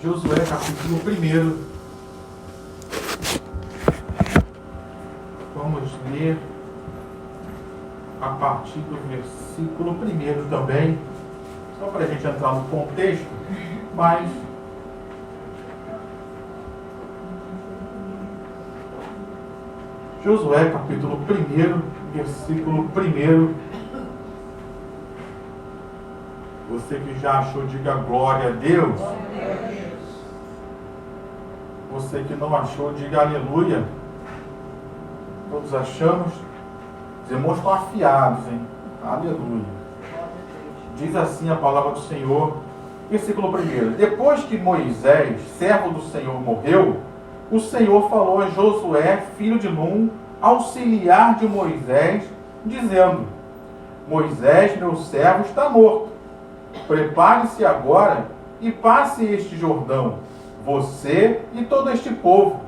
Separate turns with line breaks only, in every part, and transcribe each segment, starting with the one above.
Josué, capítulo 1. Vamos ler a partir do versículo 1 também, só para a gente entrar no contexto, mas Josué, capítulo 1, versículo 1. Você que já achou, diga glória a Deus. Você que não achou, diga aleluia. Todos achamos? Os irmãos estão afiados, hein? Aleluia. Diz assim a palavra do Senhor, versículo 1. Depois que Moisés, servo do Senhor, morreu, o Senhor falou a Josué, filho de Num, auxiliar de Moisés, dizendo: Moisés, meu servo, está morto. Prepare-se agora e passe este Jordão, você e todo este povo,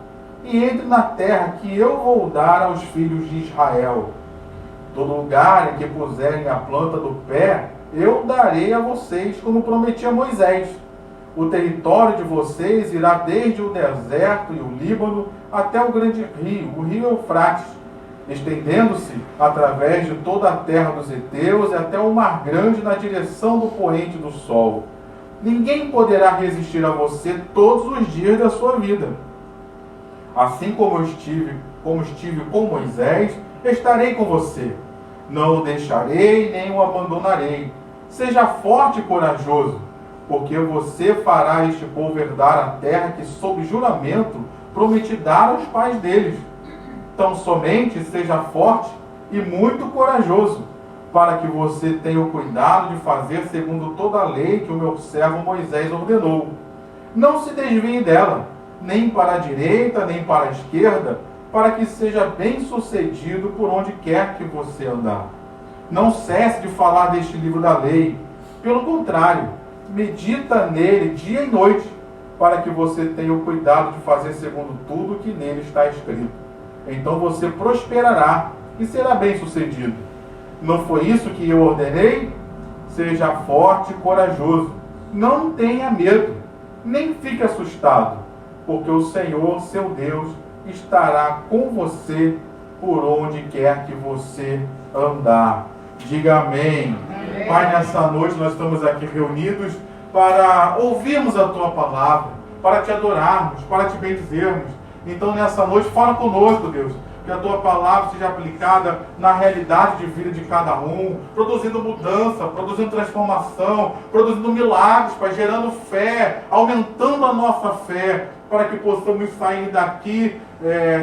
e entre na terra que eu vou dar aos filhos de Israel. Todo lugar em que puserem a planta do pé, eu darei a vocês, como prometi a Moisés. O território de vocês irá desde o deserto e o Líbano até o grande rio, o rio Eufrates, estendendo-se através de toda a terra dos heteus e até o mar grande na direção do poente do sol. Ninguém poderá resistir a você todos os dias da sua vida. Assim como estive com Moisés, estarei com você. Não o deixarei nem o abandonarei. Seja forte e corajoso, porque você fará este povo herdar a terra que, sob juramento, prometi dar aos pais deles. Tão somente seja forte e muito corajoso, para que você tenha o cuidado de fazer segundo toda a lei que o meu servo Moisés ordenou. Não se desvie dela, nem para a direita, nem para a esquerda, para que seja bem sucedido por onde quer que você andar. Não cesse de falar deste livro da lei. Pelo contrário, medita nele dia e noite, para que você tenha o cuidado de fazer segundo tudo que nele está escrito. Então você prosperará e será bem sucedido. Não foi isso que eu ordenei? Seja forte e corajoso. Não tenha medo, nem fique assustado, porque o Senhor, seu Deus, estará com você por onde quer que você andar. Diga amém. Amém. Pai, nessa noite nós estamos aqui reunidos para ouvirmos a Tua palavra, para Te adorarmos, para Te bendizermos. Então nessa noite fala conosco, Deus, que a Tua palavra seja aplicada na realidade de vida de cada um, produzindo mudança, produzindo transformação, produzindo milagres, Pai, gerando fé, aumentando a nossa fé, para que possamos sair daqui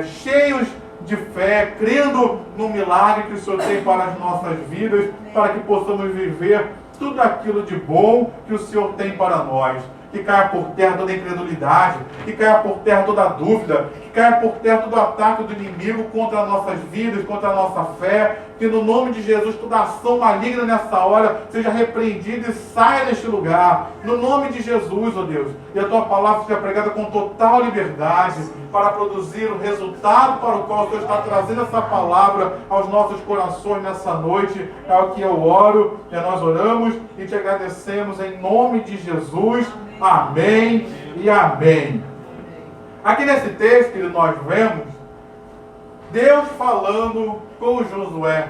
cheios de fé, crendo no milagre que o Senhor tem para as nossas vidas, para que possamos viver tudo aquilo de bom que o Senhor tem para nós. Que caia por terra toda a incredulidade, que caia por terra toda a dúvida, que caia por terra todo o ataque do inimigo contra as nossas vidas, contra a nossa fé, que no nome de Jesus toda ação maligna nessa hora seja repreendida e saia deste lugar, no nome de Jesus, ó Deus, e a Tua palavra seja pregada com total liberdade, para produzir o resultado para o qual o Senhor está trazendo essa palavra aos nossos corações nessa noite. É o que eu oro, e nós oramos e Te agradecemos em nome de Jesus. Amém e amém. Aqui nesse texto que nós vemos Deus falando com Josué.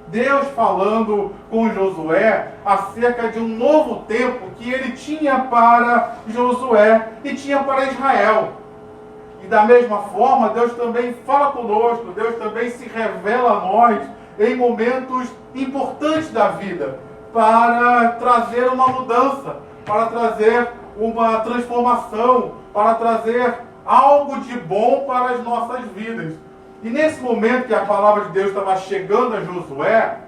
Deus falando com Josué acerca de um novo tempo que ele tinha para Josué e tinha para Israel. E da mesma forma, Deus também fala conosco, Deus também se revela a nós em momentos importantes da vida, para trazer uma mudança, para trazer uma transformação, para trazer algo de bom para as nossas vidas. E nesse momento que a palavra de Deus estava chegando a Josué,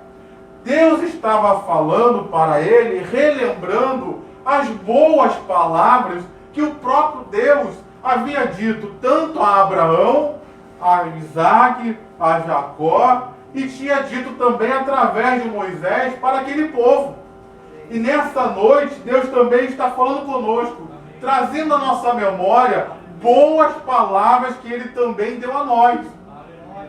Deus estava falando para ele, relembrando as boas palavras que o próprio Deus havia dito tanto a Abraão, a Isaac, a Jacó, e tinha dito também através de Moisés para aquele povo. E nessa noite, Deus também está falando conosco, trazendo à nossa memória boas palavras que Ele também deu a nós.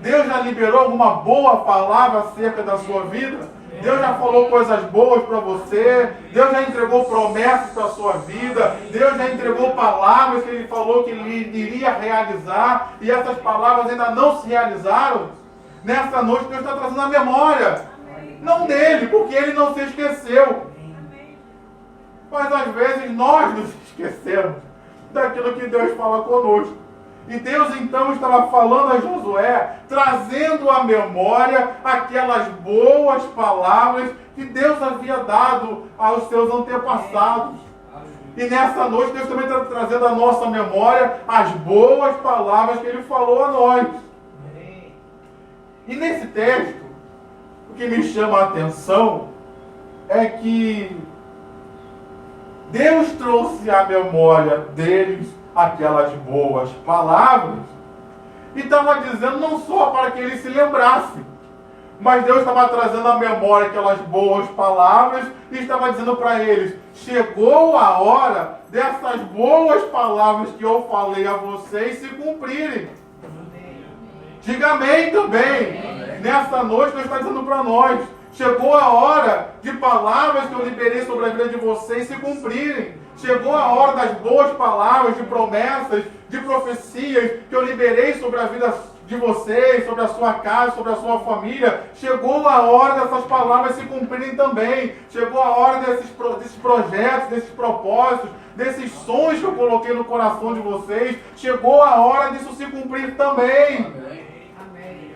Deus já liberou alguma boa palavra acerca da sua vida? Deus já falou coisas boas para você. Deus já entregou promessas para a sua vida. Deus já entregou palavras que Ele falou que Ele iria realizar. E essas palavras ainda não se realizaram. Nessa noite Deus está trazendo a memória. Não dele, porque Ele não se esqueceu. Mas às vezes nós nos esquecemos daquilo que Deus fala conosco. E Deus então estava falando a Josué, trazendo à memória aquelas boas palavras que Deus havia dado aos seus antepassados. E nessa noite Deus também está trazendo à nossa memória as boas palavras que Ele falou a nós. E nesse texto, o que me chama a atenção é que Deus trouxe à memória deles aquelas boas palavras e estava dizendo não só para que eles se lembrassem, mas Deus estava trazendo à memória aquelas boas palavras e estava dizendo para eles: chegou a hora dessas boas palavras que eu falei a vocês se cumprirem. Diga amém também. Nessa noite Deus está dizendo para nós: chegou a hora de palavras que eu liberei sobre a vida de vocês se cumprirem. Chegou a hora das boas palavras, de promessas, de profecias que eu liberei sobre a vida de vocês, sobre a sua casa, sobre a sua família. Chegou a hora dessas palavras se cumprirem também. Chegou a hora desses projetos, desses propósitos, desses sonhos que eu coloquei no coração de vocês. Chegou a hora disso se cumprir também. Amém.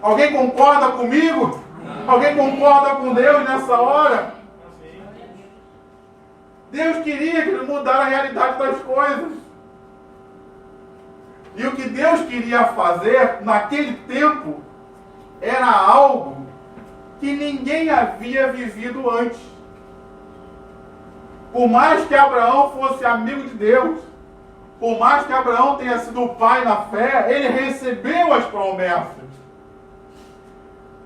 Alguém concorda comigo? Alguém concorda com Deus nessa hora? Deus queria que ele mudasse a realidade das coisas. E o que Deus queria fazer naquele tempo era algo que ninguém havia vivido antes. Por mais que Abraão fosse amigo de Deus, por mais que Abraão tenha sido pai na fé, ele recebeu as promessas.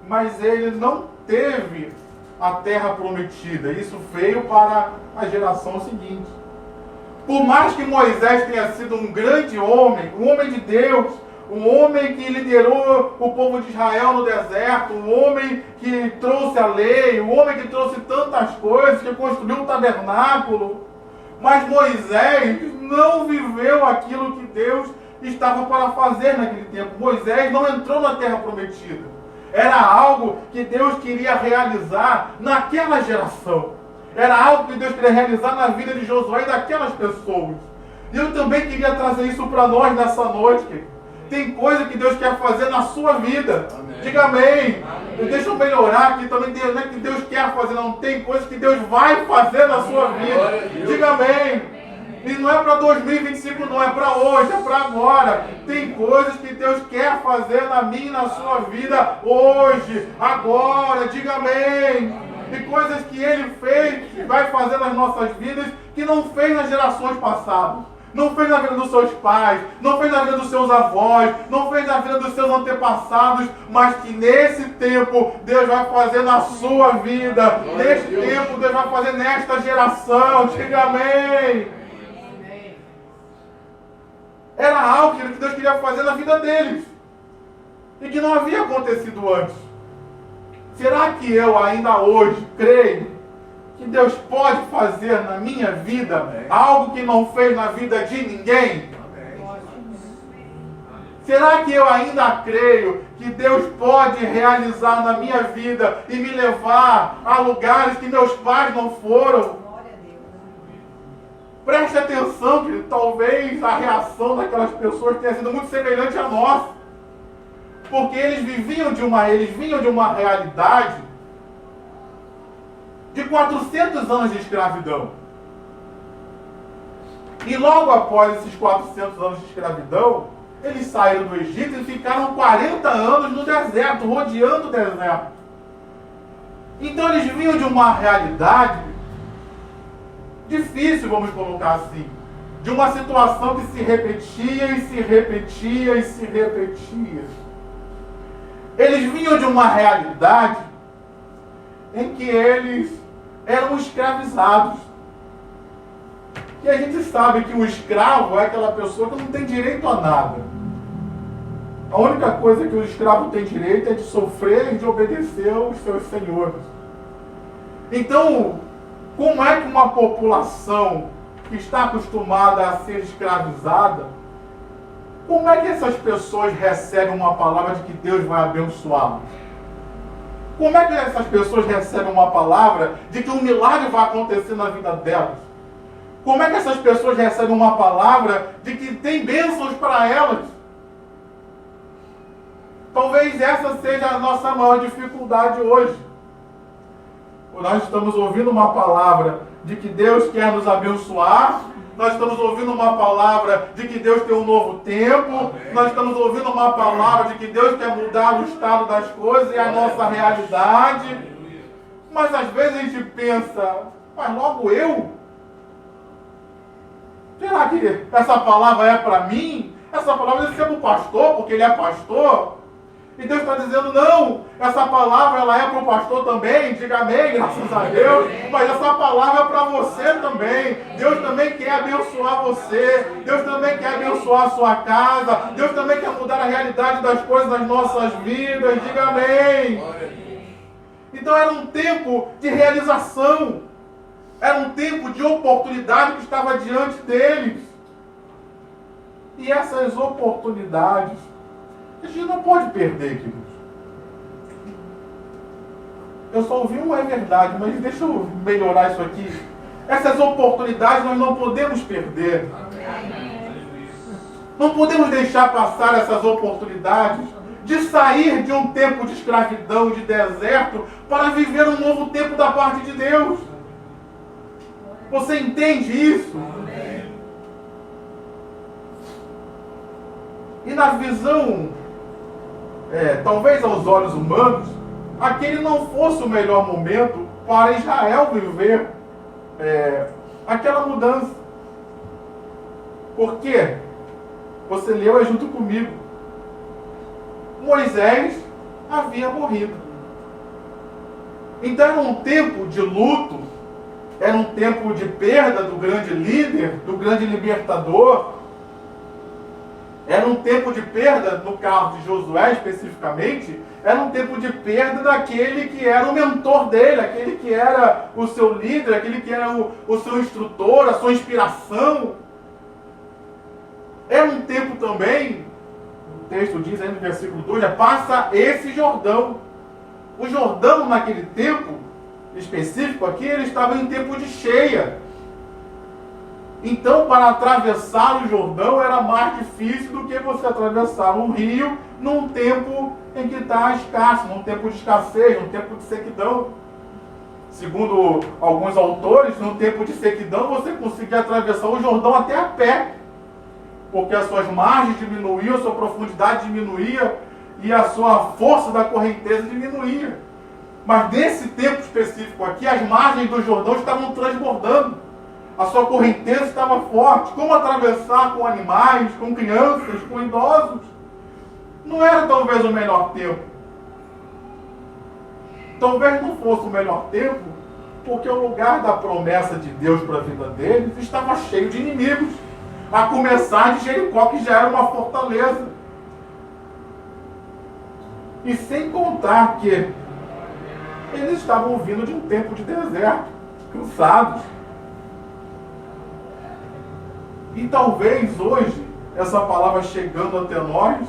Mas ele não teve a terra prometida. Isso veio para a geração seguinte. Por mais que Moisés tenha sido um grande homem, um homem de Deus, um homem que liderou o povo de Israel no deserto, um homem que trouxe a lei, um homem que trouxe tantas coisas, que construiu um tabernáculo, mas Moisés não viveu aquilo que Deus estava para fazer naquele tempo. Moisés não entrou na terra prometida. Era algo que Deus queria realizar naquela geração. Era algo que Deus queria realizar na vida de Josué e daquelas pessoas. E eu também queria trazer isso para nós nessa noite, querido. Tem coisa que Deus quer fazer na sua vida. Amém. Diga amém. Deixa eu melhorar aqui também. Não é que Deus quer fazer, não. Tem coisa que Deus vai fazer na sua vida. Diga amém. E não é para 2025, não, é para hoje, é para agora. Tem coisas que Deus quer fazer na minha e na sua vida hoje, agora, diga amém. E coisas que Ele fez, que vai fazer nas nossas vidas, que não fez nas gerações passadas. Não fez na vida dos seus pais, não fez na vida dos seus avós, não fez na vida dos seus antepassados, mas que nesse tempo Deus vai fazer na sua vida. Neste tempo Deus vai fazer nesta geração, diga amém. Era algo que Deus queria fazer na vida deles. E que não havia acontecido antes. Será que eu ainda hoje creio que Deus pode fazer na minha vida algo que não fez na vida de ninguém? Será que eu ainda creio que Deus pode realizar na minha vida e me levar a lugares que meus pais não foram? Preste atenção, que talvez a reação daquelas pessoas tenha sido muito semelhante à nossa. Porque eles vinham de uma realidade de 400 anos de escravidão. E logo após esses 400 anos de escravidão, eles saíram do Egito e ficaram 40 anos no deserto, rodeando o deserto. Então eles vinham de uma realidade difícil, vamos colocar assim, de uma situação que se repetia e se repetia e se repetia. Eles vinham de uma realidade em que eles eram escravizados. E a gente sabe que o escravo é aquela pessoa que não tem direito a nada. A única coisa que o escravo tem direito é de sofrer e de obedecer aos seus senhores. Então, como é que uma população que está acostumada a ser escravizada, como é que essas pessoas recebem uma palavra de que Deus vai abençoá-los? Como é que essas pessoas recebem uma palavra de que um milagre vai acontecer na vida delas? Como é que essas pessoas recebem uma palavra de que tem bênçãos para elas? Talvez essa seja a nossa maior dificuldade hoje. Nós estamos ouvindo uma palavra de que Deus quer nos abençoar, nós estamos ouvindo uma palavra de que Deus tem um novo tempo, nós estamos ouvindo uma palavra de que Deus quer mudar o estado das coisas e a nossa realidade. Mas às vezes a gente pensa, mas logo eu? Será que essa palavra é para mim? Essa palavra deve ser para o pastor, porque ele é pastor? E Deus está dizendo, não, essa palavra ela é para o pastor também, diga amém, graças a Deus, mas essa palavra é para você também. Deus também quer abençoar você, Deus também quer abençoar a sua casa, Deus também quer mudar a realidade das coisas nas nossas vidas, diga amém. Então era um tempo de realização, era um tempo de oportunidade que estava diante deles. E essas oportunidades a gente não pode perder, queridos. Eu só ouvi uma é verdade, mas deixa eu melhorar isso aqui. Essas oportunidades nós não podemos perder. Não podemos deixar passar essas oportunidades de sair de um tempo de escravidão, de deserto, para viver um novo tempo da parte de Deus. Você entende isso? E na visão, talvez aos olhos humanos, aquele não fosse o melhor momento para Israel viver aquela mudança. Por quê? Você leu junto comigo. Moisés havia morrido. Então era um tempo de luto, era um tempo de perda do grande líder, do grande libertador. Era um tempo de perda, no caso de Josué especificamente, era um tempo de perda daquele que era o mentor dele, aquele que era o seu líder, aquele que era o seu instrutor, a sua inspiração. Era um tempo também, o texto diz aí no versículo 2, passa esse Jordão. O Jordão naquele tempo específico aqui, ele estava em tempo de cheia. Então, para atravessar o Jordão era mais difícil do que você atravessar um rio num tempo em que está escasso, num tempo de escassez, num tempo de sequidão. Segundo alguns autores, num tempo de sequidão você conseguia atravessar o Jordão até a pé, porque as suas margens diminuíam, a sua profundidade diminuía e a sua força da correnteza diminuía. Mas nesse tempo específico aqui, as margens do Jordão estavam transbordando. A sua correnteza estava forte. Como atravessar com animais, com crianças, com idosos? Não era talvez o melhor tempo. Talvez não fosse o melhor tempo, porque o lugar da promessa de Deus para a vida deles estava cheio de inimigos. A começar de Jericó, que já era uma fortaleza. E sem contar que eles estavam vindo de um tempo de deserto, cansados. E talvez hoje, essa palavra chegando até nós,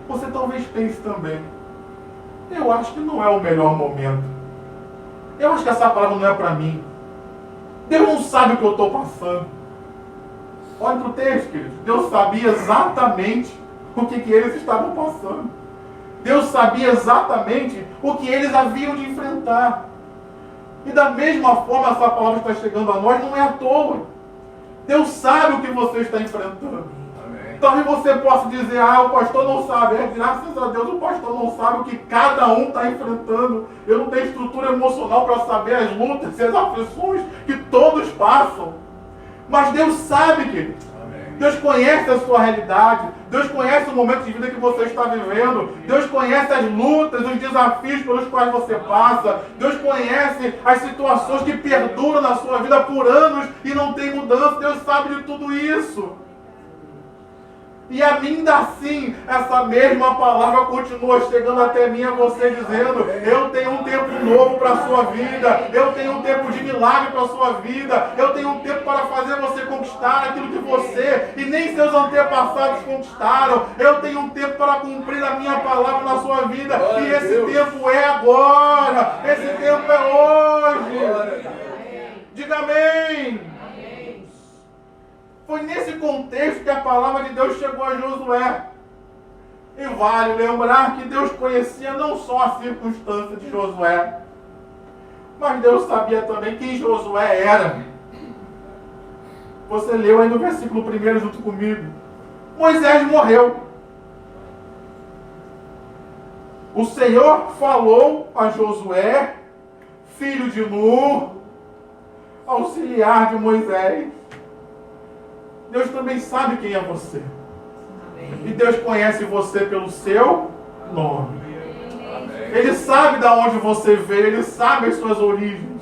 você talvez pense também, eu acho que não é o melhor momento. Eu acho que essa palavra não é para mim. Deus não sabe o que eu estou passando. Olha para o texto, queridos. Deus sabia exatamente o que eles estavam passando. Deus sabia exatamente o que eles haviam de enfrentar. E da mesma forma, essa palavra está chegando a nós, não é à toa. Deus sabe o que você está enfrentando. Amém. Talvez você possa dizer, o pastor não sabe. Graças a Deus o pastor não sabe o que cada um está enfrentando. Eu não tenho estrutura emocional para saber as lutas e as aflições que todos passam. Mas Deus sabe, querido. Amém. Deus conhece a sua realidade. Deus conhece o momento de vida que você está vivendo. Deus conhece as lutas, os desafios pelos quais você passa. Deus conhece as situações que perduram na sua vida por anos e não tem mudança. Deus sabe de tudo isso. E ainda assim, essa mesma palavra continua chegando até mim, a você, dizendo: eu tenho um tempo novo para a sua vida, eu tenho um tempo de milagre para a sua vida, eu tenho um tempo para fazer você conquistar aquilo que você e nem seus antepassados conquistaram. Eu tenho um tempo para cumprir a minha palavra na sua vida, e esse tempo é agora, esse tempo é hoje. Diga amém. Foi nesse contexto que a palavra de Deus chegou a Josué. E vale lembrar que Deus conhecia não só a circunstância de Josué, mas Deus sabia também quem Josué era. Você leu aí no versículo 1 junto comigo. Moisés morreu. O Senhor falou a Josué, filho de Nun, auxiliar de Moisés. Deus também sabe quem é você. E Deus conhece você pelo seu nome. Ele sabe de onde você veio, Ele sabe as suas origens.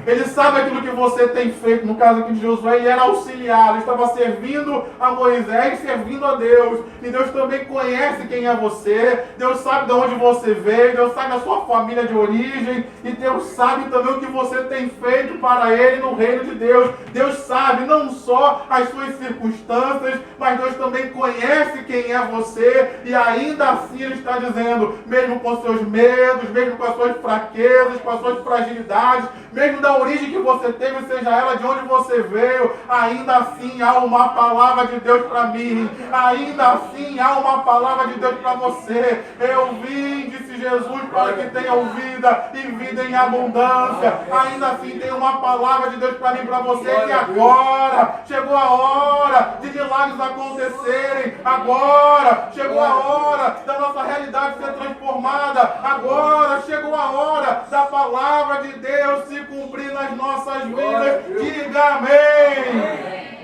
Ele sabe aquilo que você tem feito. No caso aqui de Josué, ele era auxiliar, ele estava servindo a Moisés, servindo a Deus. E Deus também conhece quem é você. Deus sabe de onde você veio, Deus sabe a sua família de origem. E Deus sabe também o que você tem feito para Ele no reino de Deus. Deus sabe não só as suas circunstâncias, mas Deus também conhece quem é você. E ainda assim Ele está dizendo, mesmo com seus medos, mesmo com as suas fraquezas, com as suas fragilidades, mesmo da origem que você teve, seja ela de onde você veio, ainda assim há uma palavra de Deus para mim, ainda assim há uma palavra de Deus para você. Eu vim, disse Jesus, para que tenham vida e vida em abundância. Ainda assim tem uma palavra de Deus para mim, para você, que agora chegou a hora de milagres acontecerem, agora chegou a hora da nossa realidade ser transformada, agora chegou a hora da palavra de Deus se cumprir nas nossas vidas. Diga amém.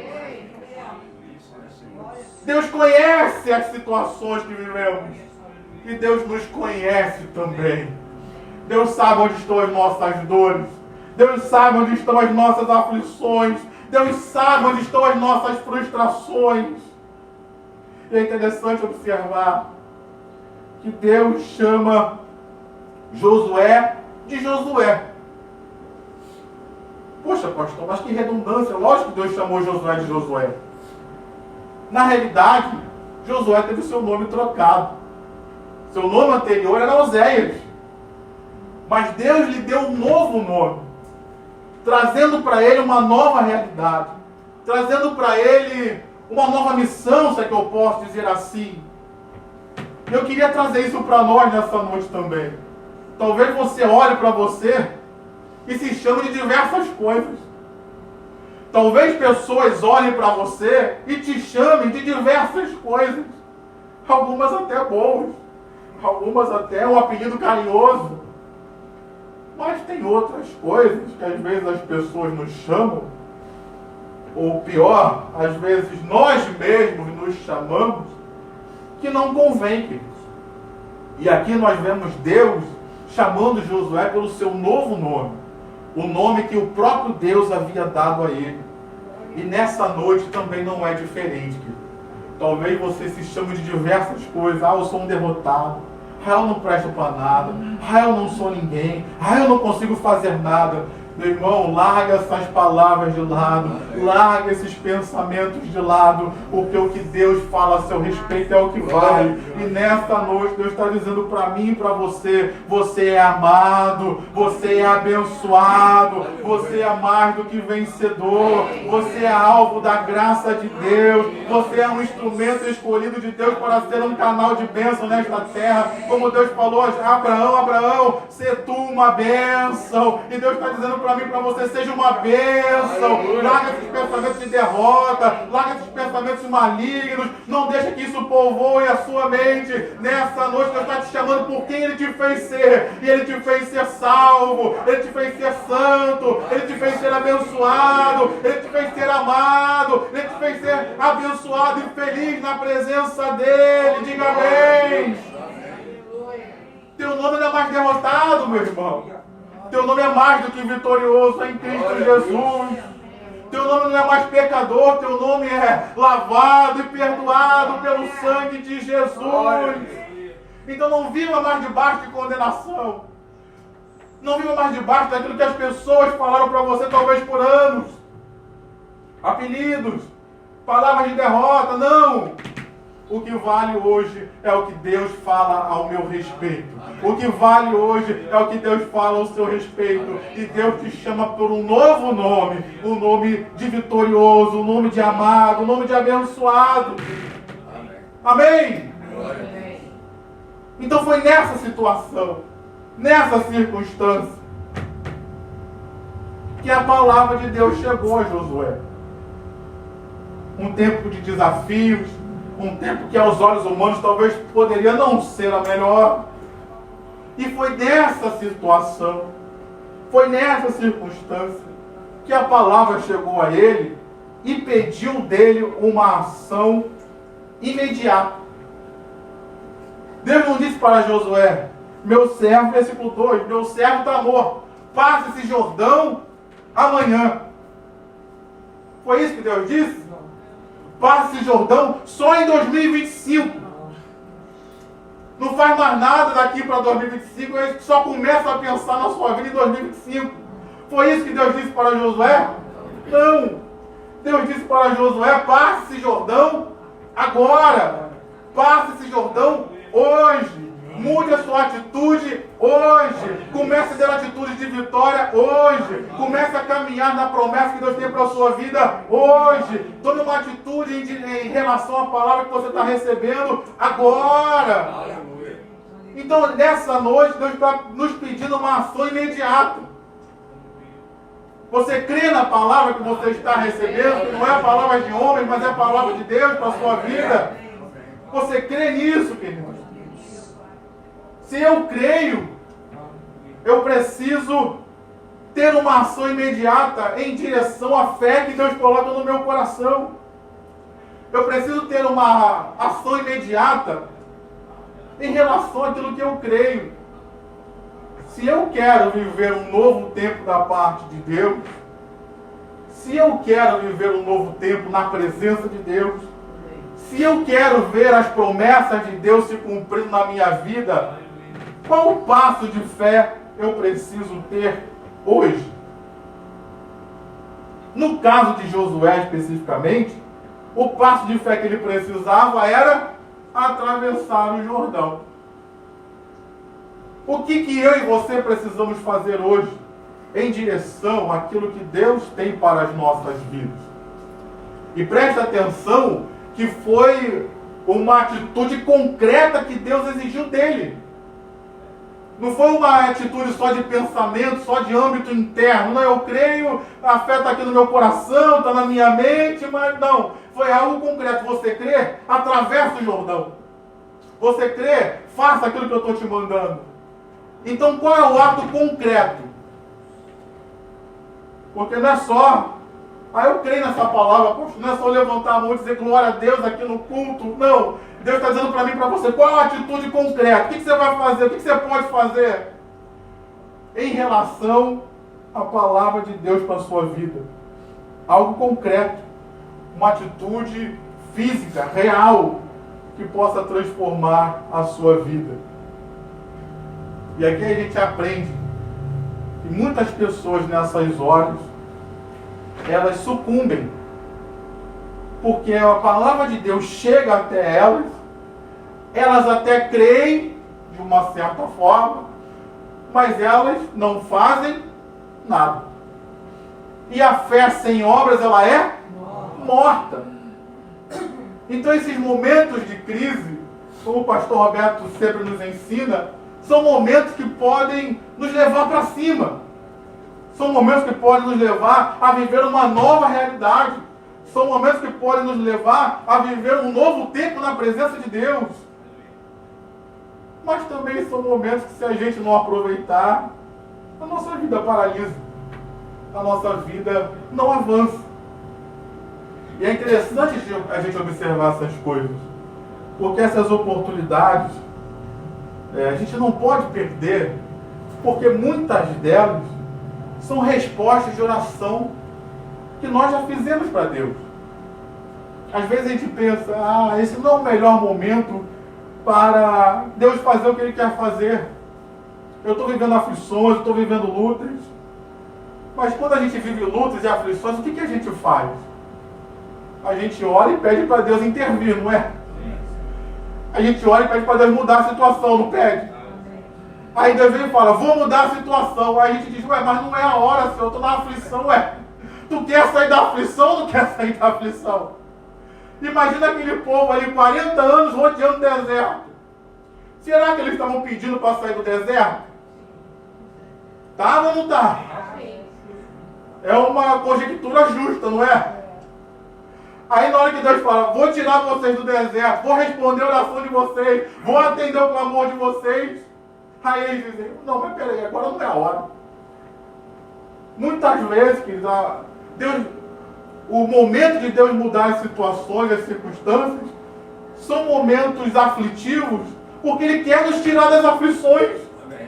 Deus conhece as situações que vivemos e Deus nos conhece também. Deus sabe onde estão as nossas dores, Deus sabe onde estão as nossas aflições, Deus sabe onde estão as nossas frustrações. E é interessante observar que Deus chama Josué de Josué. Poxa, pastor, mas que redundância. Lógico que Deus chamou Josué de Josué. Na realidade, Josué teve seu nome trocado. Seu nome anterior era Oséias. Mas Deus lhe deu um novo nome, trazendo para ele uma nova realidade, trazendo para ele uma nova missão, se é que eu posso dizer assim. Eu queria trazer isso para nós nessa noite também. Talvez você olhe para você e se chame de diversas coisas. Talvez pessoas olhem para você e te chamem de diversas coisas. Algumas até boas, algumas até um apelido carinhoso. Mas tem outras coisas que às vezes as pessoas nos chamam, ou pior, às vezes nós mesmos nos chamamos, que não convém, queridos. E aqui nós vemos Deus chamando Josué pelo seu novo nome, o nome que o próprio Deus havia dado a ele. E nessa noite também não é diferente, querido. Talvez você se chame de diversas coisas. Ah, eu sou um derrotado. Ah, eu não presto para nada. Ah, eu não sou ninguém. Ah, eu não consigo fazer nada. Meu irmão, larga essas palavras de lado, larga esses pensamentos de lado, porque o que Deus fala a seu respeito é o que vale. E nesta noite Deus está dizendo para mim e para você: você é amado, você é abençoado, você é mais do que vencedor, você é alvo da graça de Deus, você é um instrumento escolhido de Deus para ser um canal de bênção nesta terra. Como Deus falou a Abraão: Abraão, sê tu uma bênção. E Deus está dizendo para mim, para você: seja uma bênção. Larga esses pensamentos de derrota, larga esses pensamentos malignos, não deixa que isso povoe a sua mente. Nessa noite Deus está te chamando por quem Ele te fez ser, e Ele te fez ser salvo, Ele te fez ser santo, Ele te fez ser abençoado, Ele te fez ser amado, Ele te fez ser abençoado e feliz na presença dEle. Diga amém. Teu nome não é mais derrotado, meu irmão. Teu nome é mais do que vitorioso em Cristo Jesus. Teu nome não é mais pecador, teu nome é lavado e perdoado pelo sangue de Jesus. Então não viva mais debaixo de condenação. Não viva mais debaixo daquilo que as pessoas falaram para você talvez por anos. Apelidos, palavras de derrota, não. O que vale hoje é o que Deus fala ao meu respeito. O que vale hoje é o que Deus fala ao seu respeito. E Deus te chama por um novo nome. Um nome de vitorioso, um nome de amado, um nome de abençoado. Amém? Então foi nessa situação, nessa circunstância, que a palavra de Deus chegou a Josué. Um tempo de desafios, um tempo que aos olhos humanos talvez poderia não ser a melhor. E foi nessa situação, foi nessa circunstância, que a palavra chegou a ele e pediu dele uma ação imediata. Deus não disse para Josué: meu servo, versículo 2, meu servo está morto, passa esse Jordão amanhã. Foi isso que Deus disse? Passa esse Jordão só em 2025. Não faz mais nada daqui para 2025, ele só começa a pensar na sua vida em 2025. Foi isso que Deus disse para Josué? Não. Deus disse para Josué: passe esse Jordão agora. Passe esse Jordão hoje. Mude a sua atitude hoje. Comece a ter atitude de vitória hoje. Comece a caminhar na promessa que Deus tem para a sua vida hoje. Tome uma atitude em relação à palavra que você está recebendo agora. Então, nessa noite, Deus está nos pedindo uma ação imediata. Você crê na palavra que você está recebendo, que não é a palavra de homem, mas é a palavra de Deus para a sua vida? Você crê nisso, querido? Se eu creio, eu preciso ter uma ação imediata em direção à fé que Deus coloca no meu coração. Eu preciso ter uma ação imediata em relação àquilo que eu creio. Se eu quero viver um novo tempo da parte de Deus, se eu quero viver um novo tempo na presença de Deus, se eu quero ver as promessas de Deus se cumprindo na minha vida, qual passo de fé eu preciso ter hoje? No caso de Josué especificamente, o passo de fé que ele precisava era atravessar o Jordão. O que eu e você precisamos fazer hoje em direção àquilo que Deus tem para as nossas vidas? E preste atenção que foi uma atitude concreta que Deus exigiu dele. Não foi uma atitude só de pensamento, só de âmbito interno. Não, eu creio, a fé está aqui no meu coração, está na minha mente, mas não. Foi algo concreto. Você crê? Atravessa o Jordão. Você crê? Faça aquilo que eu estou te mandando. Então, qual é o ato concreto? Porque não é só, eu creio nessa palavra, poxa, não é só levantar a mão e dizer glória a Deus aqui no culto. Não. Deus está dizendo para mim e para você, qual é a atitude concreta? O que você vai fazer? O que você pode fazer em relação à palavra de Deus para a sua vida? Algo concreto. Uma atitude física, real, que possa transformar a sua vida. E aqui a gente aprende que muitas pessoas nessas horas, elas sucumbem. Porque a palavra de Deus chega até elas até creem de uma certa forma, mas elas não fazem nada. E a fé sem obras, ela é morta. Então esses momentos de crise, como o pastor Roberto sempre nos ensina, são momentos que podem nos levar para cima. São momentos que podem nos levar a viver uma nova realidade. São momentos que podem nos levar a viver um novo tempo na presença de Deus. Mas também são momentos que, se a gente não aproveitar, a nossa vida paralisa. A nossa vida não avança. E é interessante a gente observar essas coisas. Porque essas oportunidades, a gente não pode perder, porque muitas delas são respostas de oração que nós já fizemos para Deus. Às vezes a gente pensa, esse não é o melhor momento para Deus fazer o que Ele quer fazer. Eu estou vivendo aflições, eu estou vivendo lutas. Mas quando a gente vive lutas e aflições, o que a gente faz? A gente ora e pede para Deus intervir, não é? A gente ora e pede para Deus mudar a situação, não pede? Aí Deus vem e fala, vou mudar a situação. Aí a gente diz, mas não é a hora, Senhor, eu estou na aflição, Tu quer sair da aflição ou não quer sair da aflição? Imagina aquele povo ali, 40 anos rodeando o deserto. Será que eles estavam pedindo para sair do deserto? Tá ou não tá? É uma conjectura justa, não é? Aí na hora que Deus fala, vou tirar vocês do deserto, vou responder a oração de vocês, vou atender o clamor de vocês. Aí eles dizem, não, mas peraí, agora não é a hora. Muitas vezes, queridos, o momento de Deus mudar as situações, as circunstâncias, são momentos aflitivos, porque Ele quer nos tirar das aflições. Amém.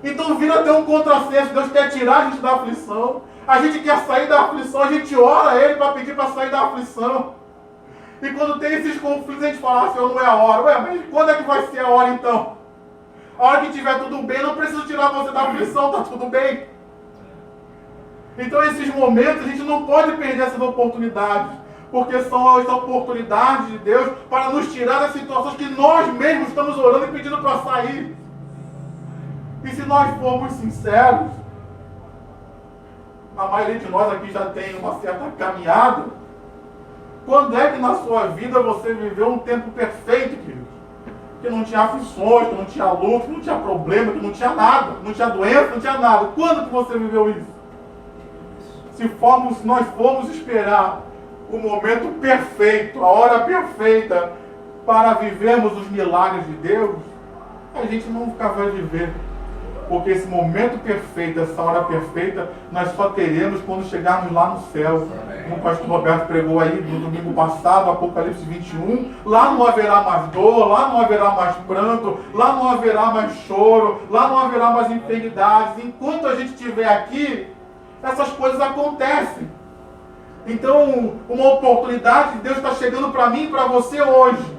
Então vira até um contrassenso, Deus quer tirar a gente da aflição, a gente quer sair da aflição, a gente ora a Ele para pedir para sair da aflição. E quando tem esses conflitos, a gente fala, Senhor, não é a hora. Mas quando é que vai ser a hora então? A hora que tiver tudo bem, não preciso tirar você da aflição, está tudo bem. Então esses momentos, a gente não pode perder essas oportunidades, porque são as oportunidades de Deus para nos tirar das situações que nós mesmos estamos orando e pedindo para sair. E se nós formos sinceros, a maioria de nós aqui já tem uma certa caminhada. Quando é que na sua vida você viveu um tempo perfeito, querido? Que não tinha aflições, que não tinha luta, que não tinha problema, que não tinha nada, não tinha doença, não tinha nada. Quando que você viveu isso? Se nós formos esperar o momento perfeito, a hora perfeita para vivermos os milagres de Deus, a gente nunca vai viver. Porque esse momento perfeito, essa hora perfeita, nós só teremos quando chegarmos lá no céu. Como o pastor Roberto pregou aí no domingo passado, Apocalipse 21, lá não haverá mais dor, lá não haverá mais pranto, lá não haverá mais choro, lá não haverá mais enfermidades. Enquanto a gente estiver aqui, essas coisas acontecem. Então, uma oportunidade de Deus está chegando para mim e para você hoje.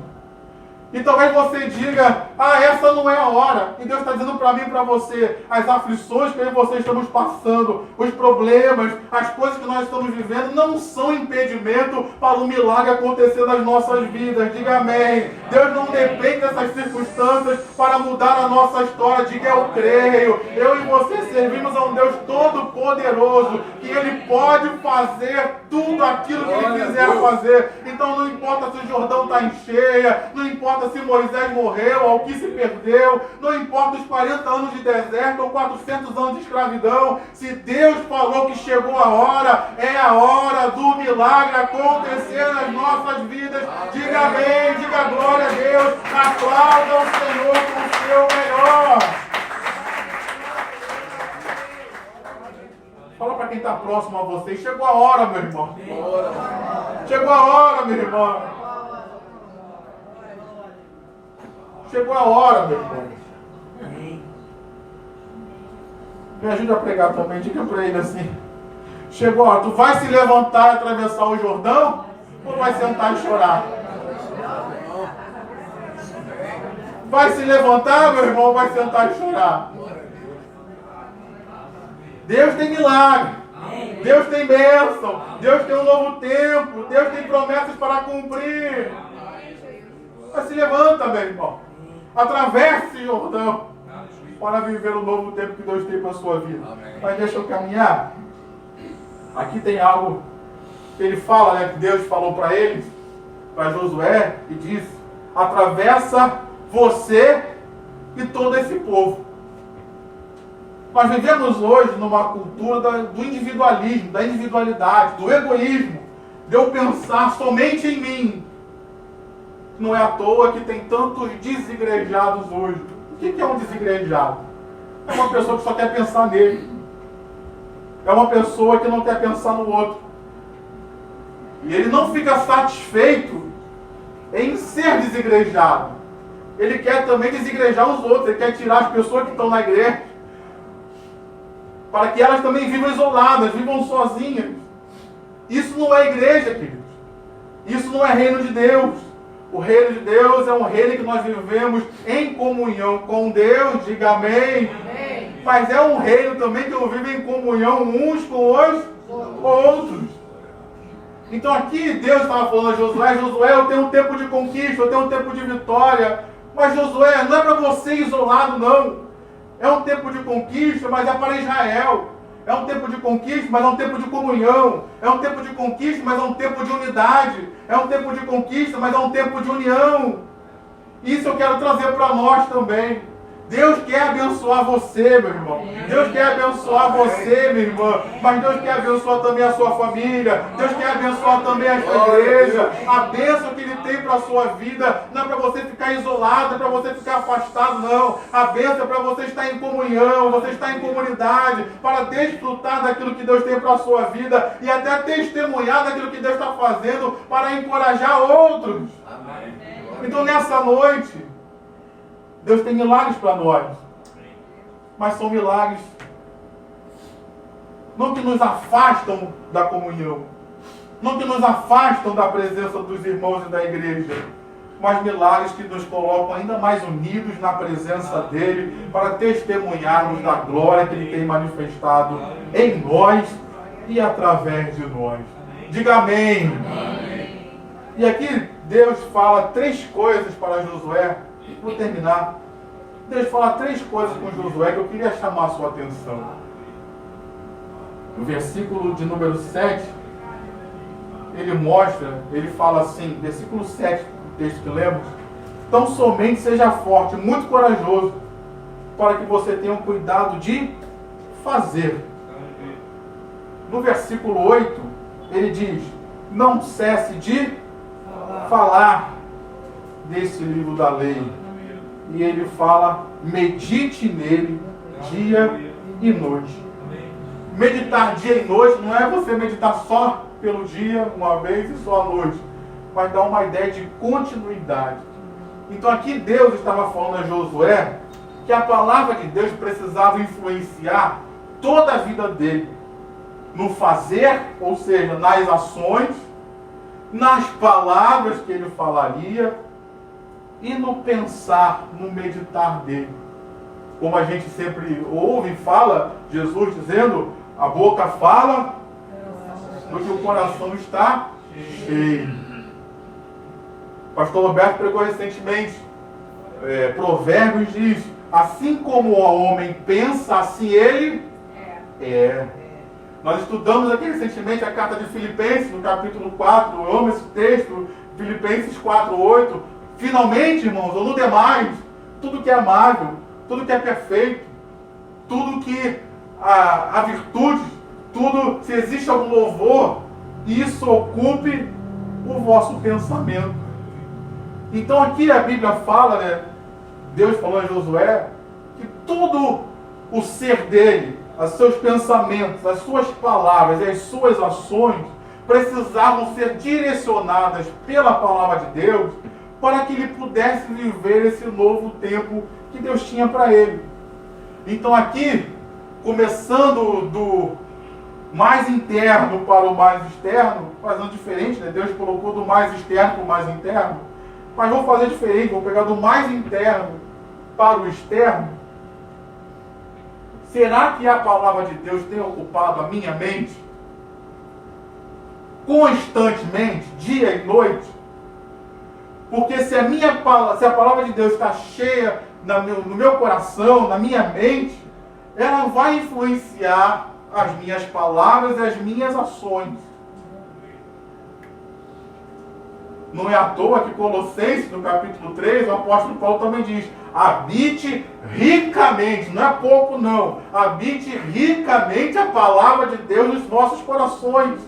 E talvez você diga, essa não é a hora. E Deus está dizendo para mim e para você, as aflições que eu e você estamos passando, os problemas, as coisas que nós estamos vivendo, não são impedimento para o milagre acontecer nas nossas vidas. Diga amém. Deus não depende dessas circunstâncias para mudar a nossa história. Diga eu creio. Eu e você servimos a um Deus todo-poderoso, que Ele pode fazer tudo aquilo que Ele quiser fazer. Então não importa se o Jordão está em cheia, não importa se Moisés morreu ou que se perdeu, não importa os 40 anos de deserto ou 400 anos de escravidão, se Deus falou que chegou a hora, é a hora do milagre acontecer nas nossas vidas. Diga amém, diga glória a Deus, aplauda o Senhor com o seu melhor. Fala para quem está próximo a você, chegou a hora, meu irmão. Chegou a hora, meu irmão. Chegou a hora, meu irmão. Me ajuda a pregar também, diga para ele assim. Chegou a hora, tu vai se levantar e atravessar o Jordão? Ou vai sentar e chorar? Vai se levantar, meu irmão, ou vai sentar e chorar? Deus tem milagre. Deus tem bênção. Deus tem um novo tempo. Deus tem promessas para cumprir. Mas se levanta, meu irmão. Atravesse o Jordão para viver o novo tempo que Deus tem para a sua vida. Mas deixa eu caminhar. Aqui tem algo que ele fala, que Deus falou para eles, para Josué, e disse: atravessa você e todo esse povo. Nós vivemos hoje numa cultura do individualismo, da individualidade, do egoísmo, de eu pensar somente em mim. Não é à toa que tem tantos desigrejados hoje. O que é um desigrejado? É uma pessoa que só quer pensar nele. É uma pessoa que não quer pensar no outro. E ele não fica satisfeito em ser desigrejado. Ele quer também desigrejar os outros. Ele quer tirar as pessoas que estão na igreja, para que elas também vivam isoladas, vivam sozinhas. Isso não é igreja, queridos. Isso não é reino de Deus. O reino de Deus é um reino que nós vivemos em comunhão com Deus, diga amém. Amém. Mas é um reino também que eu vivo em comunhão uns com os outros. Então aqui Deus estava falando a Josué, Josué, eu tenho um tempo de conquista, eu tenho um tempo de vitória. Mas Josué, não é para você isolado, não. É um tempo de conquista, mas é para Israel. É um tempo de conquista, mas é um tempo de comunhão. É um tempo de conquista, mas é um tempo de unidade. É um tempo de conquista, mas é um tempo de união. Isso eu quero trazer para nós também. Deus quer abençoar você, meu irmão. Deus quer abençoar você, minha irmã. Mas Deus quer abençoar também a sua família. Deus quer abençoar também a sua igreja. A bênção que Ele tem para a sua vida não é para você ficar isolado, é para você ficar afastado, não. A bênção é para você estar em comunhão, você estar em comunidade, para desfrutar daquilo que Deus tem para a sua vida e até testemunhar daquilo que Deus está fazendo para encorajar outros. Então, nessa noite, Deus tem milagres para nós, mas são milagres não que nos afastam da comunhão, não que nos afastam da presença dos irmãos e da igreja, mas milagres que nos colocam ainda mais unidos na presença dEle, para testemunharmos da glória que Ele tem manifestado em nós e através de nós. Diga amém. E aqui Deus fala 3 coisas para Josué. Vou terminar. Deus fala 3 coisas com Josué que eu queria chamar a sua atenção. No versículo de número 7, ele fala assim, versículo 7 do texto que lemos: tão somente seja forte, muito corajoso, para que você tenha o cuidado de fazer. No versículo 8, ele diz: não cesse de falar desse livro da lei. E ele fala: medite nele dia e noite. Meditar dia e noite não é você meditar só pelo dia, uma vez, e só à noite, mas dá uma ideia de continuidade. Então aqui Deus estava falando a Josué que a palavra de Deus precisava influenciar toda a vida dele, no fazer, ou seja, nas ações, nas palavras que ele falaria e no pensar, no meditar dele. Como a gente sempre ouve e fala, Jesus dizendo: a boca fala do que o coração está cheio. O pastor Roberto pregou recentemente, Provérbios diz: assim como o homem pensa, assim ele é. Nós estudamos aqui recentemente a carta de Filipenses, no capítulo 4, eu amo esse texto, Filipenses 4:8. Finalmente, irmãos, ou no demais, tudo que é amável, tudo que é perfeito, tudo que a virtude, tudo, se existe algum louvor, isso ocupe o vosso pensamento. Então aqui a Bíblia fala, Deus falou a Josué, que todo o ser dele, os seus pensamentos, as suas palavras e as suas ações precisavam ser direcionadas pela palavra de Deus, para que ele pudesse viver esse novo tempo que Deus tinha para ele. Então aqui, começando do mais interno para o mais externo, fazendo diferente, Deus colocou do mais externo para o mais interno, mas vou fazer diferente, vou pegar do mais interno para o externo. Será que a palavra de Deus tem ocupado a minha mente constantemente, dia e noite? Porque se a palavra de Deus está cheia no meu coração, na minha mente, ela vai influenciar as minhas palavras e as minhas ações. Não é à toa que Colossenses, no capítulo 3, o apóstolo Paulo também diz: habite ricamente, não é pouco não, habite ricamente a palavra de Deus nos vossos corações.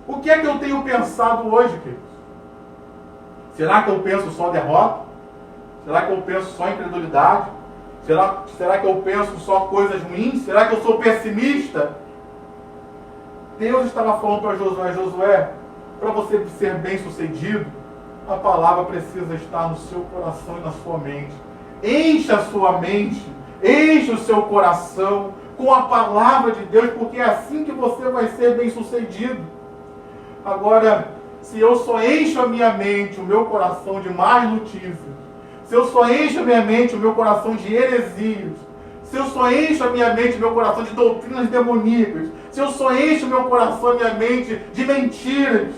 O que é que eu tenho pensado hoje, queridos? Será que eu penso só derrota? Será que eu penso só incredulidade? Será que eu penso só coisas ruins? Será que eu sou pessimista? Deus estava falando para Josué: Josué, para você ser bem sucedido, a palavra precisa estar no seu coração e na sua mente. Encha a sua mente, enche o seu coração com a palavra de Deus, porque é assim que você vai ser bem-sucedido. Agora, se eu só encho a minha mente, o meu coração de más notícias, se eu só encho a minha mente, o meu coração de heresias, se eu só encho a minha mente, o meu coração de doutrinas demoníacas, se eu só encho o meu coração, a minha mente de mentiras,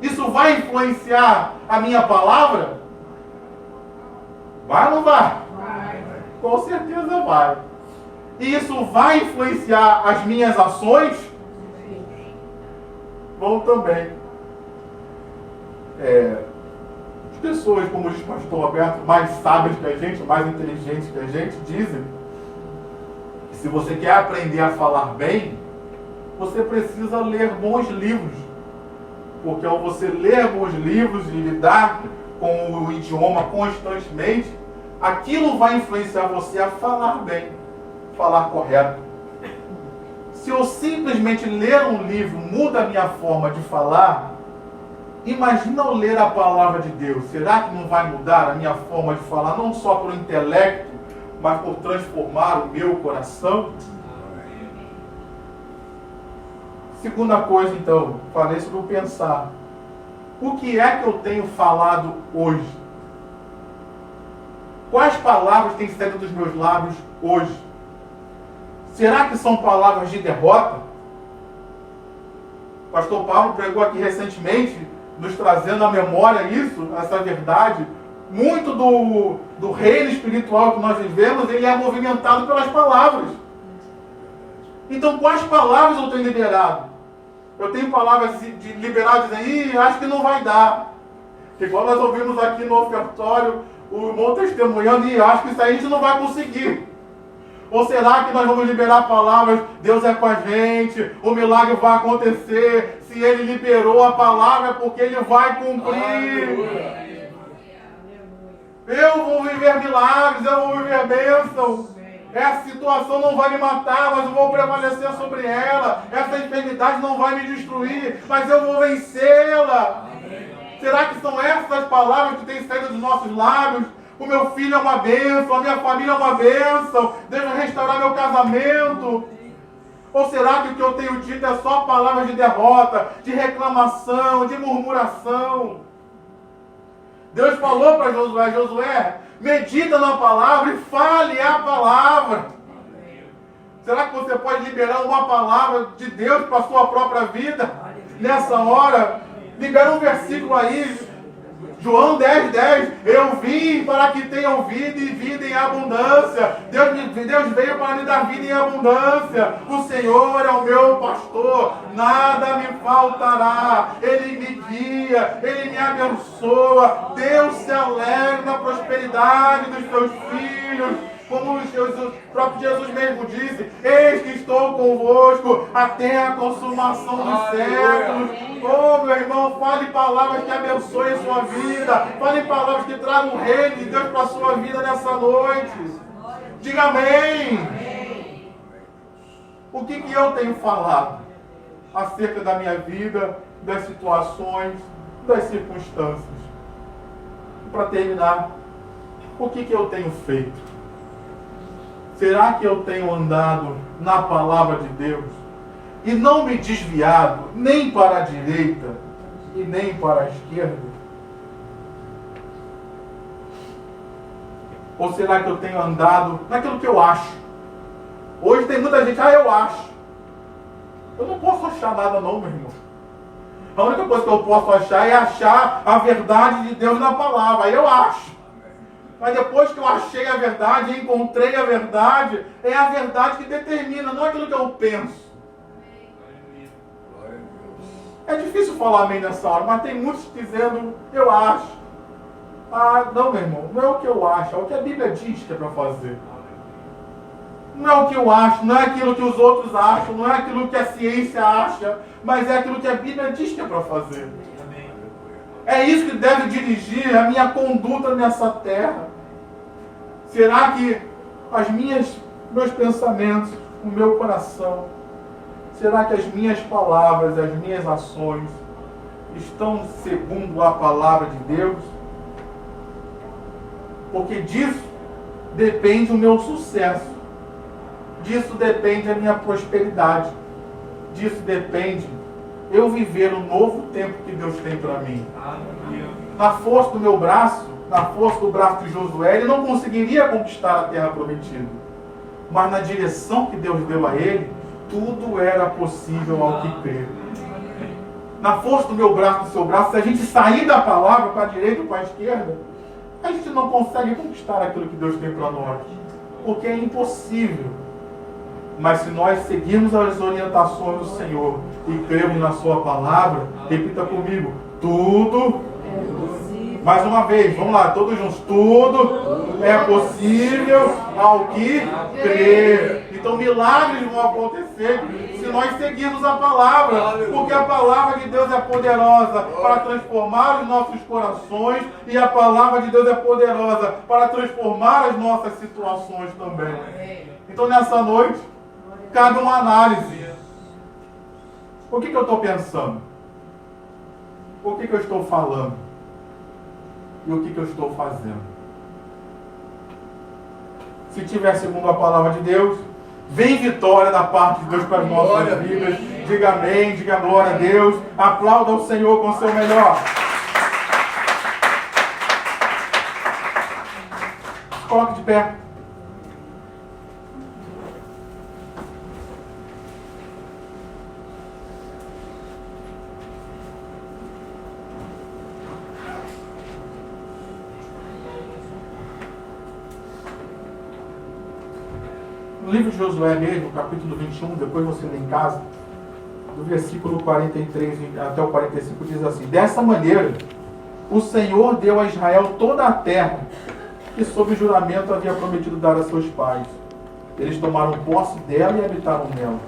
isso vai influenciar a minha palavra? Vai ou não vai? Vai. Com certeza vai. E isso vai influenciar as minhas ações? Vão também. As pessoas, como diz o pastor Roberto, mais sábias que a gente, mais inteligentes que a gente, dizem que se você quer aprender a falar bem, você precisa ler bons livros. Porque ao você ler bons livros e lidar com o idioma constantemente, aquilo vai influenciar você a falar bem, falar correto. Se eu simplesmente ler um livro muda a minha forma de falar, imagina eu ler a palavra de Deus. Será que não vai mudar a minha forma de falar, não só pelo intelecto, mas por transformar o meu coração? Segunda coisa, então, falei sobre o pensar. O que é que eu tenho falado hoje? Quais palavras têm saído dos meus lábios hoje? Será que são palavras de derrota? O pastor Paulo pregou aqui recentemente, nos trazendo à memória isso, essa verdade. Muito do reino espiritual que nós vivemos, ele é movimentado pelas palavras. Então, quais palavras eu tenho liberado? Eu tenho palavras de liberadas aí, acho que não vai dar. Igual nós ouvimos aqui no ofertório, o irmão testemunhando, e acho que isso aí a gente não vai conseguir. Ou será que nós vamos liberar palavras, Deus é com a gente, o milagre vai acontecer, se Ele liberou a palavra é porque Ele vai cumprir. Eu vou viver milagres, eu vou viver bênção. Essa situação não vai me matar, mas eu vou prevalecer sobre ela. Essa enfermidade não vai me destruir, mas eu vou vencê-la. Será que são essas palavras que têm saído dos nossos lábios? O meu filho é uma bênção, a minha família é uma bênção, Deus vai restaurar meu casamento. Ou será que o que eu tenho dito é só palavras de derrota, de reclamação, de murmuração? Deus falou para Josué, Josué, medita na palavra e fale a palavra. Será que você pode liberar uma palavra de Deus para a sua própria vida? Nessa hora, libera um versículo aí, João 10:10. Eu vim para que tenham vida e vida em abundância. Deus veio para me dar vida em abundância. O Senhor é o meu pastor, nada me faltará. Ele me guia, Ele me abençoa. Deus se alegra na prosperidade dos seus filhos. Como o próprio Jesus mesmo disse, eis que estou convosco até a consumação dos séculos. Oh, meu irmão, fale palavras que abençoem a sua vida. Fale palavras que tragam o reino de Deus para a sua vida nessa noite. Diga amém. O que eu tenho falado acerca da minha vida, das situações, das circunstâncias? Para terminar, o que eu tenho feito? Será que eu tenho andado na palavra de Deus e não me desviado nem para a direita e nem para a esquerda? Ou será que eu tenho andado naquilo que eu acho? Hoje tem muita gente, eu acho. Eu não posso achar nada não, meu irmão. A única coisa que eu posso achar é achar a verdade de Deus na palavra. Aí eu acho. Mas depois que eu achei a verdade, encontrei a verdade, é a verdade que determina, não é aquilo que eu penso. É difícil falar amém nessa hora, mas tem muitos dizendo, eu acho. Ah, não, meu irmão, não é o que eu acho, é o que a Bíblia diz que é para fazer. Não é o que eu acho, não é aquilo que os outros acham, não é aquilo que a ciência acha, mas é aquilo que a Bíblia diz que é para fazer. É isso que deve dirigir a minha conduta nessa terra. Será que meus pensamentos, o meu coração, será que as minhas palavras, as minhas ações estão segundo a palavra de Deus? Porque disso depende o meu sucesso. Disso depende a minha prosperidade. Disso depende eu viver o novo tempo que Deus tem para mim. Na força do meu braço, na força do braço de Josué, ele não conseguiria conquistar a terra prometida. Mas na direção que Deus deu a ele, tudo era possível ao que crer. Na força do meu braço, do seu braço, se a gente sair da palavra para a direita ou para a esquerda, a gente não consegue conquistar aquilo que Deus tem para nós. Porque é impossível. Mas se nós seguirmos as orientações do Senhor e cremos na sua palavra, repita comigo, tudo é possível. Mais uma vez, vamos lá, todos juntos. Tudo é possível ao que crer. Então milagres vão acontecer se nós seguirmos a palavra. Porque a palavra de Deus é poderosa para transformar os nossos corações. E a palavra de Deus é poderosa para transformar as nossas situações também. Então nessa noite, cabe uma análise. O que eu estou pensando? O que eu estou falando? E o que eu estou fazendo? Se tiver segundo a palavra de Deus, vem vitória da parte de Deus para as nossas vidas. Diga amém, diga glória a Deus. Aplauda o Senhor com o seu melhor. Coloque de pé. No livro de Josué mesmo, capítulo 21, depois você lê em casa, do versículo 43 até o 45, diz assim: dessa maneira, o Senhor deu a Israel toda a terra que sob juramento havia prometido dar a seus pais. Eles tomaram posse dela e habitaram nela.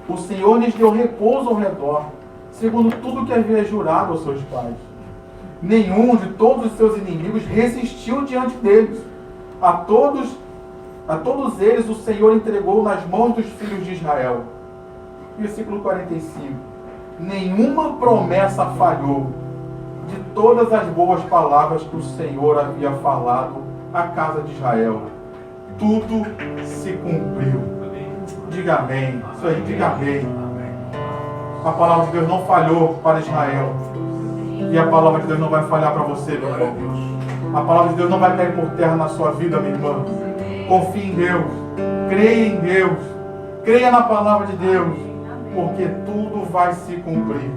O Senhor lhes deu repouso ao redor, segundo tudo que havia jurado aos seus pais. Nenhum de todos os seus inimigos resistiu diante deles. A todos eles o Senhor entregou nas mãos dos filhos de Israel. Versículo 45. Nenhuma promessa falhou de todas as boas palavras que o Senhor havia falado à casa de Israel. Tudo se cumpriu. Diga amém. Isso aí, diga amém. A palavra de Deus não falhou para Israel. E a palavra de Deus não vai falhar para você, meu irmão. A palavra de Deus não vai cair por terra na sua vida, minha irmã. Confie em Deus, creia em Deus, creia na palavra de Deus, porque tudo vai se cumprir.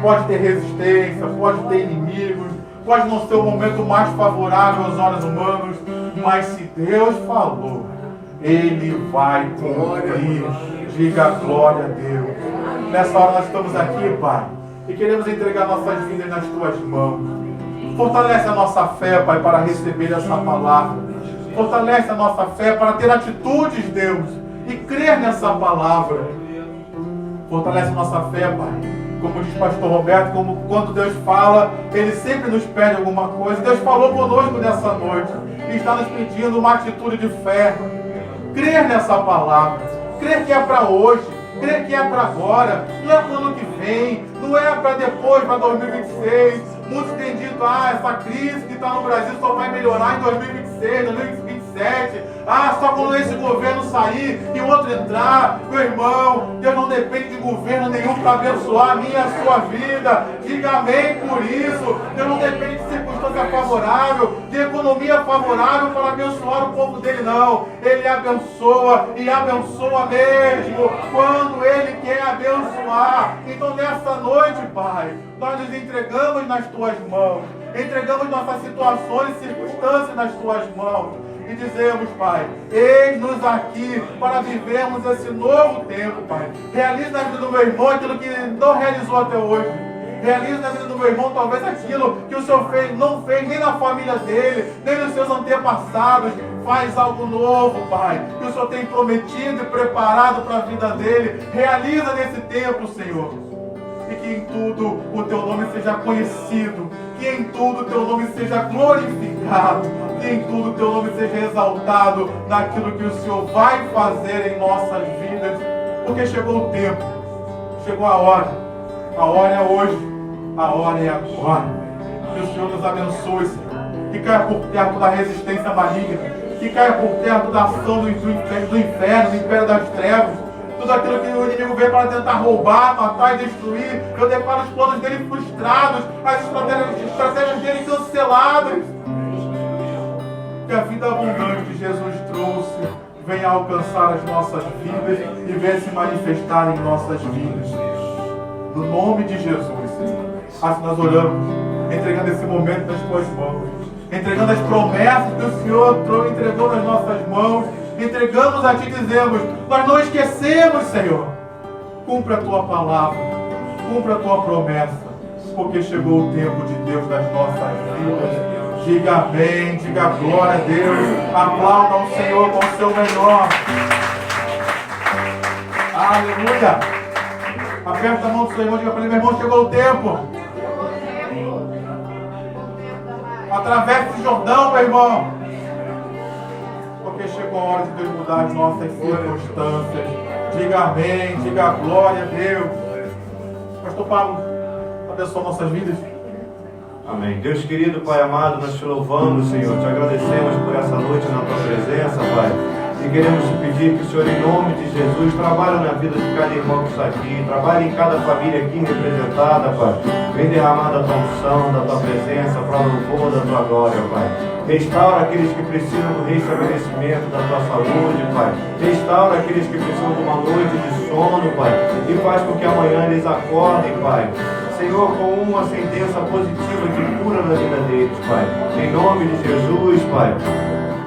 Pode ter resistência, pode ter inimigos, pode não ser o momento mais favorável aos olhos humanos, mas se Deus falou, Ele vai cumprir. Diga glória a Deus. Nessa hora nós estamos aqui, Pai, e queremos entregar nossas vidas nas Tuas mãos. Fortalece a nossa fé, Pai, para receber essa palavra. Fortalece a nossa fé para ter atitudes, Deus, e crer nessa palavra. Fortalece a nossa fé, Pai. Como diz o pastor Roberto, como quando Deus fala, Ele sempre nos pede alguma coisa. Deus falou conosco nessa noite e está nos pedindo uma atitude de fé. Crer nessa palavra. Crer que é para hoje. Crer que é para agora. Não é para o ano que vem. Não é para depois, para 2026. Muitos têm dito, essa crise que está no Brasil só vai melhorar em 2026, 2027. Só quando esse governo sair e o outro entrar. Meu irmão, Deus não depende de governo nenhum para abençoar a minha e a sua vida. Diga amém por isso. Deus não depende de circunstância favorável, de economia favorável para abençoar o povo dele, não. Ele abençoa e abençoa mesmo quando Ele quer abençoar. Então nessa noite, Pai, nós nos entregamos nas Tuas mãos. Entregamos nossas situações e circunstâncias nas Tuas mãos. E dizemos, Pai, eis-nos aqui para vivermos esse novo tempo, Pai. Realize na vida do meu irmão aquilo que ele não realizou até hoje. Realize na vida do meu irmão talvez aquilo que o Senhor não fez nem na família dele, nem nos seus antepassados. Faz algo novo, Pai, que o Senhor tem prometido e preparado para a vida dele. Realiza nesse tempo, Senhor. E que em tudo o Teu nome seja conhecido, que em tudo o Teu nome seja glorificado, que em tudo o Teu nome seja exaltado naquilo que o Senhor vai fazer em nossas vidas, porque chegou o tempo, chegou a hora é hoje, a hora é agora. Que o Senhor nos abençoe, Senhor, que caia por terra toda resistência maligna, que caia por terra toda ação do inferno, do império das trevas, tudo aquilo que o inimigo vem para tentar roubar, matar e destruir. Eu declaro os planos dele frustrados, as estratégias dele canceladas. Que a vida abundante que Jesus trouxe venha alcançar as nossas vidas e venha se manifestar em nossas vidas. No nome de Jesus, Senhor. Assim nós oramos, entregando esse momento nas tuas mãos, entregando as promessas que o Senhor entregou nas nossas mãos, entregamos a Ti e dizemos: nós não esquecemos, Senhor. Cumpre a Tua palavra, cumpre a Tua promessa, porque chegou o tempo de Deus nas nossas vidas. Diga amém, diga glória a Deus, aplauda o Senhor com o seu melhor. Aleluia. Aperta a mão do seu irmão e diga para ele: meu irmão, chegou o tempo. Atravesse esse Jordão, meu irmão. Porque chegou a hora de Deus mudar as nossas circunstâncias. Diga amém, diga glória a Deus. Pastor Pablo, abençoa nossas vidas.
Amém. Deus querido, Pai amado, nós te louvamos, Senhor. Te agradecemos por essa noite na tua presença, Pai. E queremos te pedir que o Senhor, em nome de Jesus, trabalhe na vida de cada irmão que está aqui, trabalhe em cada família aqui representada, Pai. Vem derramar da tua unção, da tua presença, para o louvor da tua glória, Pai. Restaura aqueles que precisam do restabelecimento da tua saúde, Pai. Restaura aqueles que precisam de uma noite de sono, Pai. E faz com que amanhã eles acordem, Pai, Senhor, com uma sentença positiva de cura na vida deles, Pai. Em nome de Jesus, Pai.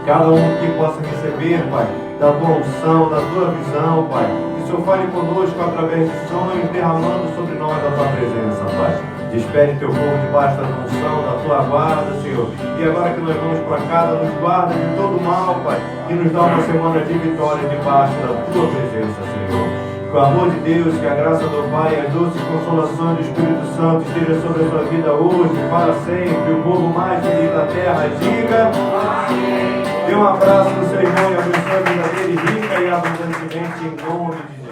Cada um que possa receber, Pai, da tua unção, da tua visão, Pai. Que o Senhor fale conosco através de sonhos, derramando sobre nós a tua presença, Pai. Despede teu povo debaixo da unção, da tua guarda, Senhor. E agora que nós vamos para casa, nos guarda de todo mal, Pai. E nos dá uma semana de vitória debaixo da tua presença, Senhor. Que o amor de Deus, que a graça do Pai e as doces consolações do Espírito Santo esteja sobre a sua vida hoje e para sempre. O povo mais feliz da terra, diga amém. Dê um abraço no seu irmão e abençoe a vida dele rica e abundantemente em nome de Jesus.